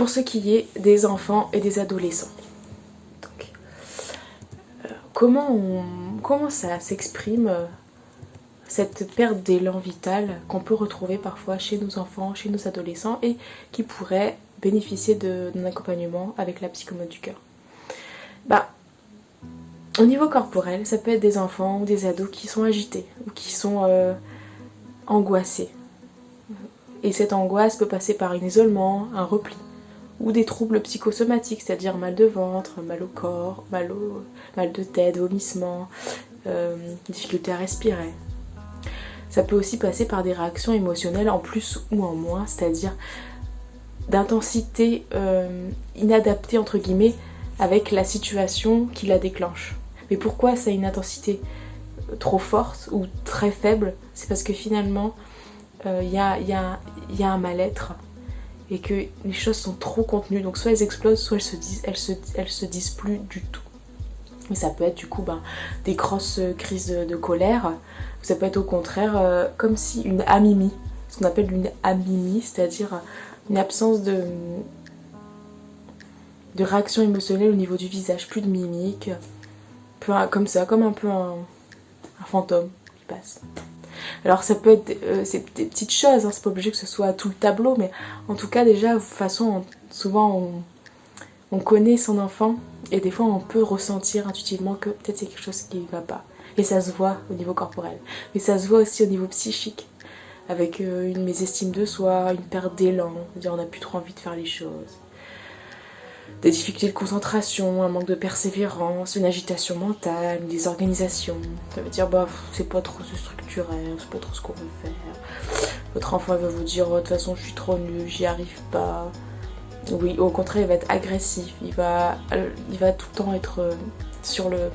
pour ce qui est des enfants et des adolescents. Donc, comment ça s'exprime cette perte d'élan vital qu'on peut retrouver parfois chez nos enfants, chez nos adolescents et qui pourrait bénéficier d'un accompagnement avec la psychomote du cœur. Au niveau corporel, ça peut être des enfants ou des ados qui sont agités ou qui sont angoissés. Et cette angoisse peut passer par un isolement, un repli ou des troubles psychosomatiques, c'est-à-dire mal de ventre, mal au corps, mal de tête, vomissement, difficulté à respirer. Ça peut aussi passer par des réactions émotionnelles en plus ou en moins, c'est-à-dire d'intensité inadaptée entre guillemets avec la situation qui la déclenche. Mais pourquoi ça a une intensité trop forte ou très faible? C'est parce que finalement il y a un mal-être et que les choses sont trop contenues, donc soit elles explosent, soit elles se disent plus du tout. Et ça peut être du coup des grosses crises de colère, ça peut être au contraire comme si une amimie, ce qu'on appelle une amimie, c'est-à-dire une absence de réaction émotionnelle au niveau du visage, plus de mimique, comme ça, comme un peu un fantôme qui passe. Alors ça peut être c'est des petites choses, hein, c'est pas obligé que ce soit tout le tableau, mais en tout cas déjà de toute façon souvent on connaît son enfant et des fois on peut ressentir intuitivement que peut-être c'est quelque chose qui ne va pas. Et ça se voit au niveau corporel, mais ça se voit aussi au niveau psychique, avec une mésestime de soi, une perte d'élan, c'est-à-dire on n'a plus trop envie de faire les choses. Des difficultés de concentration, un manque de persévérance, une agitation mentale, une désorganisation. Ça veut dire c'est pas trop se structurer, c'est pas trop ce qu'on veut faire. Votre enfant va vous dire de toute façon je suis trop nulle, j'y arrive pas. Oui, au contraire il va être agressif, il va tout le temps être sur le...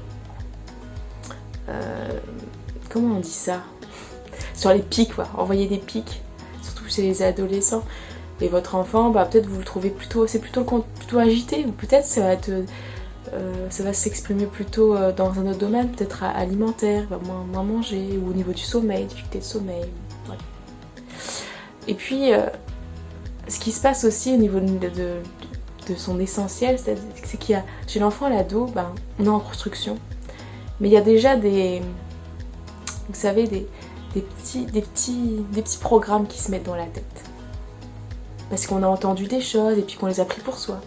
comment on dit ça? Sur les pics, quoi. Envoyer des pics, surtout chez les adolescents. Et votre enfant, peut-être vous le trouvez plutôt agité, ou peut-être ça va s'exprimer plutôt dans un autre domaine, peut-être alimentaire, il va moins manger, ou au niveau du sommeil, difficulté de sommeil. Ouais. Et puis, ce qui se passe aussi au niveau de son essentiel, c'est qu'il y a, chez l'enfant et l'ado, on est en construction, mais il y a déjà vous savez, des petits programmes qui se mettent dans la tête. Parce qu'on a entendu des choses et puis qu'on les a pris pour soi.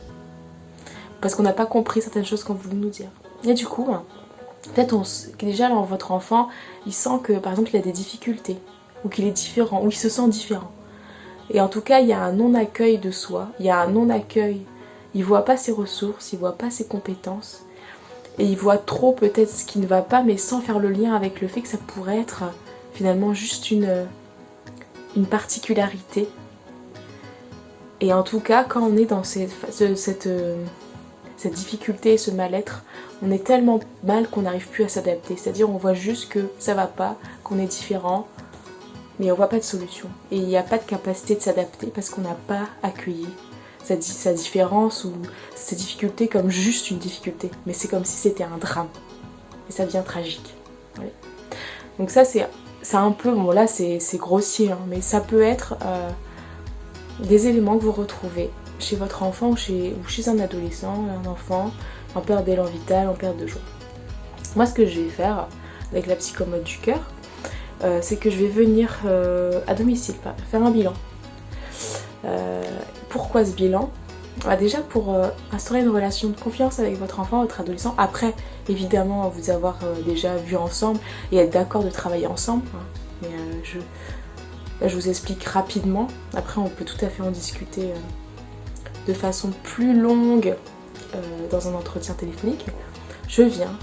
Parce qu'on n'a pas compris certaines choses qu'on voulait nous dire. Et du coup, peut-être déjà là, votre enfant, il sent que par exemple il a des difficultés, ou qu'il est différent, ou il se sent différent. Et en tout cas, il y a un non-accueil de soi, il y a un non-accueil. Il voit pas ses ressources, il voit pas ses compétences. Et il voit trop peut-être ce qui ne va pas, mais sans faire le lien avec le fait que ça pourrait être finalement juste une particularité. Et en tout cas, quand on est dans cette difficulté, ce mal-être, on est tellement mal qu'on n'arrive plus à s'adapter. C'est-à-dire on voit juste que ça va pas, qu'on est différent, mais on voit pas de solution. Et il n'y a pas de capacité de s'adapter parce qu'on n'a pas accueilli sa différence ou ses difficultés comme juste une difficulté. Mais c'est comme si c'était un drame. Et ça devient tragique. Ouais. Donc ça c'est un peu, bon là c'est grossier, hein, mais ça peut être... des éléments que vous retrouvez chez votre enfant ou chez un adolescent, un enfant en perte d'élan vital, en perte de joie. Moi ce que je vais faire avec la psychomote du cœur, c'est que je vais venir à domicile faire un bilan. Pourquoi ce bilan? Déjà pour instaurer une relation de confiance avec votre enfant, votre adolescent, après évidemment vous avoir déjà vu ensemble et être d'accord de travailler ensemble, hein. Mais là, je vous explique rapidement, après on peut tout à fait en discuter de façon plus longue dans un entretien téléphonique. Je viens,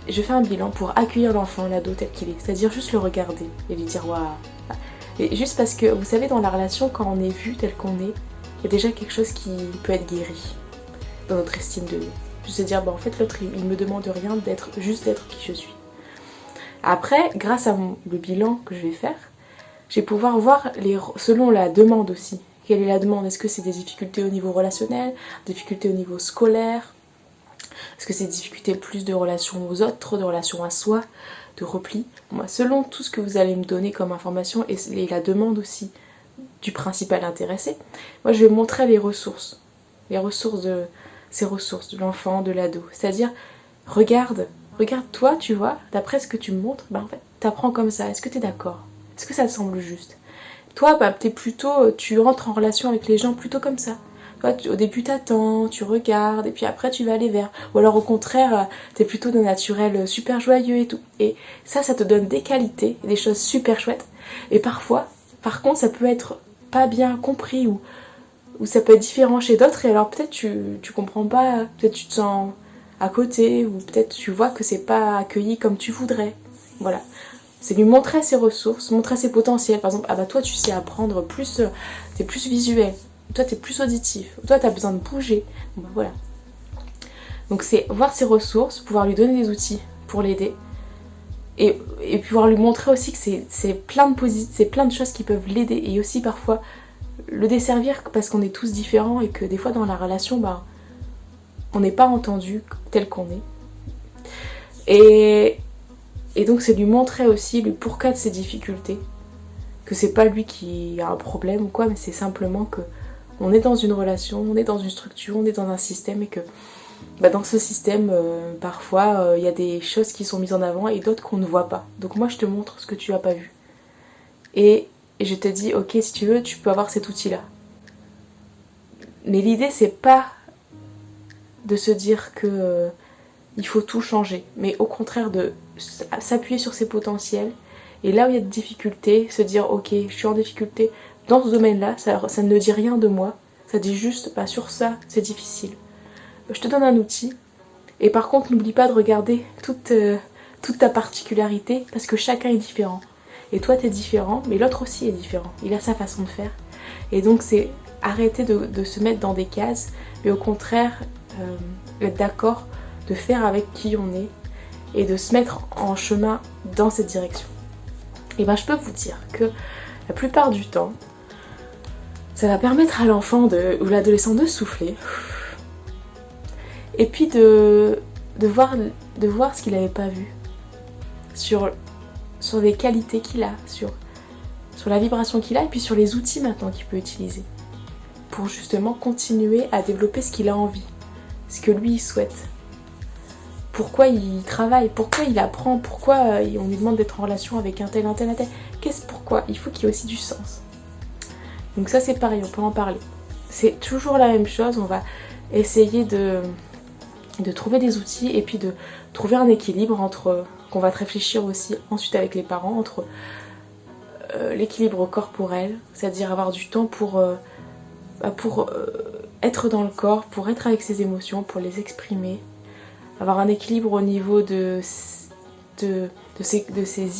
je fais un bilan pour accueillir l'enfant, l'ado tel qu'il est, c'est-à-dire juste le regarder et lui dire waouh. Et juste parce que vous savez, dans la relation, quand on est vu tel qu'on est, il y a déjà quelque chose qui peut être guéri dans notre estime de nous. Juste se dire en fait l'autre il me demande rien, juste d'être qui je suis. Après, grâce à le bilan que je vais faire, je vais pouvoir voir selon la demande aussi. Quelle est la demande? Est-ce que c'est des difficultés au niveau relationnel, des difficultés au niveau scolaire? Est-ce que c'est des difficultés plus de relation aux autres, de relation à soi, de repli? Moi, selon tout ce que vous allez me donner comme information et la demande aussi du principal intéressé, moi je vais montrer les ressources ces ressources de l'enfant, de l'ado. C'est-à-dire, regarde toi, tu vois, d'après ce que tu me montres, en fait, t'apprends comme ça. Est-ce que t'es d'accord? Est-ce que ça te semble juste? Toi, tu rentres en relation avec les gens plutôt comme ça. Toi, au début, t'attends, tu regardes, et puis après, tu vas aller vers. Ou alors, au contraire, t'es plutôt de naturel super joyeux et tout. Et ça te donne des qualités, des choses super chouettes. Et parfois, par contre, ça peut être pas bien compris ou ça peut être différent chez d'autres. Et alors, peut-être tu comprends pas, peut-être tu te sens à côté, ou peut-être tu vois que c'est pas accueilli comme tu voudrais. Voilà. C'est lui montrer ses ressources, montrer ses potentiels. Par exemple, toi tu sais apprendre plus, t'es plus visuel, toi t'es plus auditif, toi t'as besoin de bouger. Voilà. Donc c'est voir ses ressources, pouvoir lui donner des outils pour l'aider. Et pouvoir lui montrer aussi que c'est plein de choses qui peuvent l'aider. Et aussi parfois le desservir parce qu'on est tous différents et que des fois dans la relation, on n'est pas entendu tel qu'on est. Et donc c'est lui montrer aussi le pourquoi de ses difficultés. Que c'est pas lui qui a un problème ou quoi, mais c'est simplement que on est dans une relation, on est dans une structure, on est dans un système et que dans ce système, parfois, il y a des choses qui sont mises en avant et d'autres qu'on ne voit pas. Donc moi je te montre ce que tu n'as pas vu. Et je te dis, ok, si tu veux, tu peux avoir cet outil-là. Mais l'idée c'est pas de se dire que il faut tout changer, mais au contraire de s'appuyer sur ses potentiels et là où il y a des difficultés, se dire ok, je suis en difficulté dans ce domaine-là, ça ne dit rien de moi, ça dit juste sur ça c'est difficile. Je te donne un outil et par contre n'oublie pas de regarder toute ta particularité parce que chacun est différent. Et toi t'es différent, mais l'autre aussi est différent, il a sa façon de faire. Et donc c'est arrêter de se mettre dans des cases, mais au contraire être d'accord de faire avec qui on est et de se mettre en chemin dans cette direction. Et je peux vous dire que la plupart du temps, ça va permettre à l'enfant ou l'adolescent de souffler et puis de voir ce qu'il n'avait pas vu sur les qualités qu'il a, sur la vibration qu'il a et puis sur les outils maintenant qu'il peut utiliser pour justement continuer à développer ce qu'il a envie, ce que lui il souhaite. Pourquoi il travaille, pourquoi il apprend, pourquoi on lui demande d'être en relation avec un tel. Pourquoi? Il faut qu'il y ait aussi du sens. Donc ça c'est pareil, on peut en parler. C'est toujours la même chose, on va essayer de trouver des outils et puis de trouver un équilibre entre, qu'on va réfléchir aussi ensuite avec les parents, entre l'équilibre corporel, c'est-à-dire avoir du temps pour être dans le corps, pour être avec ses émotions, pour les exprimer, avoir un équilibre au niveau de ses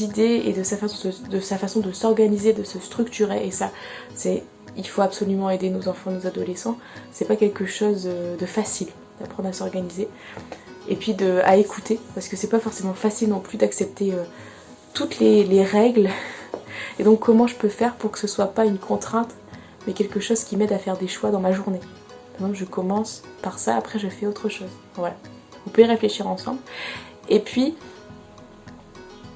idées et de sa façon de s'organiser, de se structurer. Et ça, il faut absolument aider nos enfants, nos adolescents. C'est pas quelque chose de facile d'apprendre à s'organiser. Et puis à écouter, parce que c'est pas forcément facile non plus d'accepter toutes les règles. Et donc comment je peux faire pour que ce soit pas une contrainte, mais quelque chose qui m'aide à faire des choix dans ma journée. Par exemple, je commence par ça, après je fais autre chose. Voilà. Vous pouvez réfléchir ensemble. Et puis,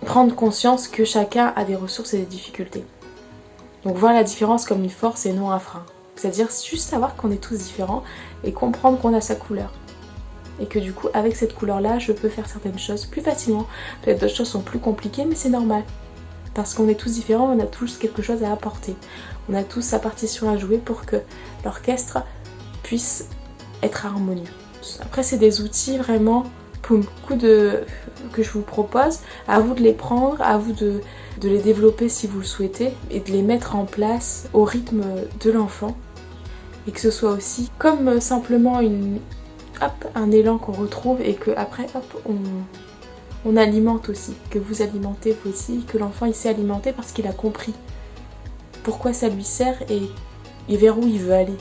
prendre conscience que chacun a des ressources et des difficultés. Donc voir la différence comme une force et non un frein. C'est-à-dire juste savoir qu'on est tous différents et comprendre qu'on a sa couleur. Et que du coup, avec cette couleur-là, je peux faire certaines choses plus facilement. Peut-être d'autres choses sont plus compliquées, mais c'est normal. Parce qu'on est tous différents, on a tous quelque chose à apporter. On a tous sa partition à jouer pour que l'orchestre puisse être harmonieux. Après, c'est des outils vraiment que je vous propose. À vous de les prendre, à vous de les développer si vous le souhaitez et de les mettre en place au rythme de l'enfant. Et que ce soit aussi comme simplement un élan qu'on retrouve et que après on alimente aussi. Que vous alimentez vous aussi, que l'enfant il s'est alimenté parce qu'il a compris pourquoi ça lui sert et vers où il veut aller.